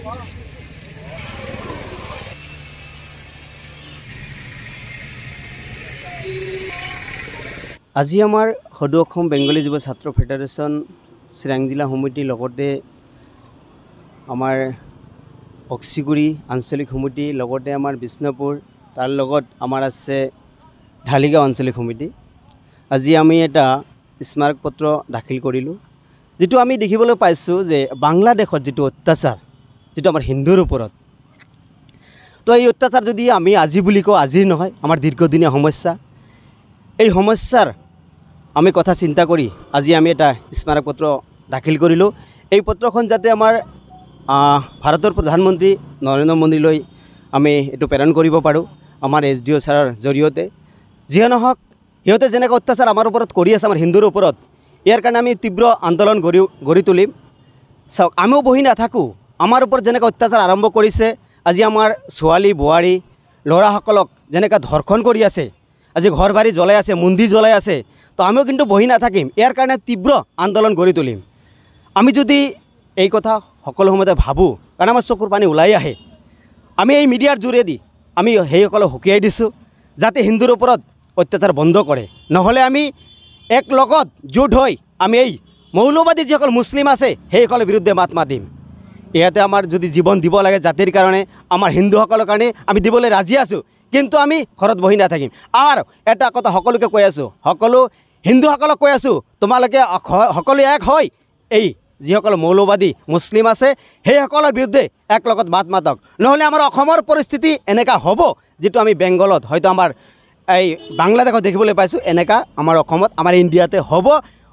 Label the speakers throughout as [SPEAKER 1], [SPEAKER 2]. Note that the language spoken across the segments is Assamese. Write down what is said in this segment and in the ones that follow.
[SPEAKER 1] আজি আমাৰ সদৌ অসম বেংগলী যুৱ ছাত্ৰ ফেডাৰেশ্যন চিৰাং জিলা সমিতিৰ লগতে আমাৰ অক্সিগুৰি আঞ্চলিক সমিতি লগতে আমাৰ বিষ্ণুপুৰ তাৰ লগত আমাৰ আছে ঢালিগাঁও আঞ্চলিক সমিতি। আজি আমি এটা স্মাৰক পত্ৰ দাখিল কৰিলোঁ, যিটো আমি দেখিবলৈ পাইছোঁ যে বাংলাদেশত যিটো অত্যাচাৰ, যিটো আমাৰ হিন্দুৰ ওপৰত, তো এই অত্যাচাৰ যদি আমি আজি বুলি কওঁ, আজিৰ নহয়, আমাৰ দীৰ্ঘদিনীয়া সমস্যা। এই সমস্যাৰ আমি কথা চিন্তা কৰি আজি আমি এটা স্মাৰক পত্ৰ দাখিল কৰিলোঁ। এই পত্ৰখন যাতে আমাৰ ভাৰতৰ প্ৰধানমন্ত্ৰী নৰেন্দ্ৰ মোদীলৈ আমি এইটো প্ৰেৰণ কৰিব পাৰোঁ আমাৰ SDO ছাৰৰ জৰিয়তে। যিয়ে নহওক, সিহঁতে যেনেকৈ অত্যাচাৰ আমাৰ ওপৰত কৰি আছে, আমাৰ হিন্দুৰ ওপৰত, ইয়াৰ কাৰণে আমি তীব্ৰ আন্দোলন গঢ়ি তুলিম। চাওক, আমিও বহি নাথাকোঁ। আমাৰ ওপৰত যেনেকৈ অত্যাচাৰ আৰম্ভ কৰিছে, আজি আমাৰ ছোৱালী বোৱাৰী ল'ৰাসকলক যেনেকৈ ধৰ্ষণ কৰি আছে, আজি ঘৰ বাৰী জ্বলাই আছে, মন্দিৰ জ্বলাই আছে, তো আমিও কিন্তু বহি নাথাকিম। ইয়াৰ কাৰণে তীব্ৰ আন্দোলন গঢ়ি তুলিম। আমি যদি এই কথা সকলো সময়তে ভাবোঁ, কাৰণ আমাৰ চকুৰ পানী ওলাই আহে, আমি এই মিডিয়াৰ যোগেদি আমি সেইসকলক সকীয়াই দিছোঁ যাতে হিন্দুৰ ওপৰত অত্যাচাৰ বন্ধ কৰে। নহ'লে আমি এক লগত জোট হৈ আমি এই মৌলবাদী যিসকল মুছলিম আছে সেইসকলৰ বিৰুদ্ধে মাত মাতিম। ইয়াতে আমাৰ যদি জীৱন দিব লাগে জাতিৰ কাৰণে, আমাৰ হিন্দুসকলৰ কাৰণে আমি দিবলৈ ৰাজি আছোঁ, কিন্তু আমি ঘৰত বহি নাথাকিম। আৰু এটা কথা সকলোকে কৈ আছোঁ, সকলো হিন্দুসকলক কৈ আছোঁ, তোমালোকে সকলোৱে এক হৈ এই যিসকল মৌলবাদী মুছলিম আছে সেইসকলৰ বিৰুদ্ধে এক লগত মাত মাতক। নহ'লে আমাৰ অসমৰ পৰিস্থিতি এনেকুৱা হ'ব, যিটো আমি বেংগলত হয়তো আমাৰ এই বাংলাদেশত দেখিবলৈ পাইছোঁ, এনেকুৱা আমাৰ অসমত, আমাৰ ইণ্ডিয়াতে হ'ব।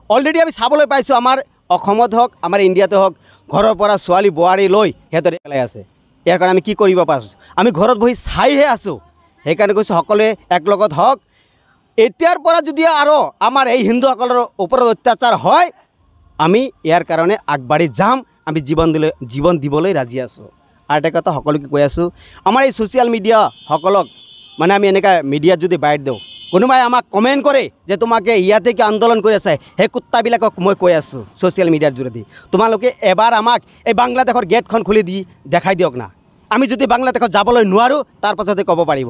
[SPEAKER 1] অলৰেডি আমি চাবলৈ পাইছোঁ, আমাৰ অসমত হওক, আমাৰ ইণ্ডিয়াতে হওক, ঘৰৰ পৰা ছোৱালী বোৱাৰী লৈ সিহঁতে পেলাই আছে। ইয়াৰ কাৰণে আমি কি কৰিব পাৰোঁ? আমি ঘৰত বহি চাইহে আছোঁ। সেইকাৰণে কৈছোঁ, সকলোৱে একলগত হওক। এতিয়াৰ পৰা যদি আৰু আমাৰ এই হিন্দুসকলৰ ওপৰত অত্যাচাৰ হয়, আমি ইয়াৰ কাৰণে আগবাঢ়ি যাম। আমি জীৱন দিবলৈ ৰাজি আছোঁ। আৰু এটা কথা সকলোকে কৈ আছোঁ, আমাৰ এই ছ'চিয়েল মিডিয়াসকলক মানে আমি এনেকৈ মিডিয়াত যদি বাইট দিওঁ, কোনোবাই আমাক কমেণ্ট কৰে যে তোমাকে ইয়াতে কি আন্দোলন কৰি আছে, সেই কুত্তাবিলাকক মই কৈ আছোঁ ছ'চিয়েল মিডিয়াৰ যোগেদি, তোমালোকে এবাৰ আমাক এই বাংলাদেশৰ গেটখন খুলি দি দেখাই দিয়ক না। আমি যদি বাংলাদেশত যাবলৈ নোৱাৰোঁ, তাৰ পাছতে ক'ব পাৰিব।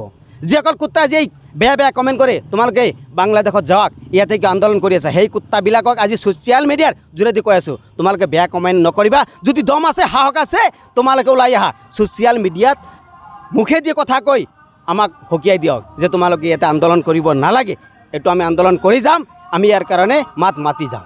[SPEAKER 1] যিসকল কুত্তাই আজি বেয়া বেয়া কমেণ্ট কৰে, তোমালোকে বাংলাদেশত যাওক, ইয়াতে কি আন্দোলন কৰি আছে, সেই কুত্তাবিলাকক আজি ছ'চিয়েল মিডিয়াৰ যোগেদি কৈ আছোঁ, তোমালোকে বেয়া কমেণ্ট নকৰিবা। যদি দম আছে, সাহস আছে, তোমালোকে ওলাই আহা, ছ'চিয়েল মিডিয়াত মুখেদি কথা কৈ আমাক সকীয়াই দিয়ক যে তোমালোকে ইয়াতে আন্দোলন কৰিব নালাগে। এইটো আমি আন্দোলন কৰি যাম, আমি ইয়াৰ কাৰণে মাত মাতি যাম।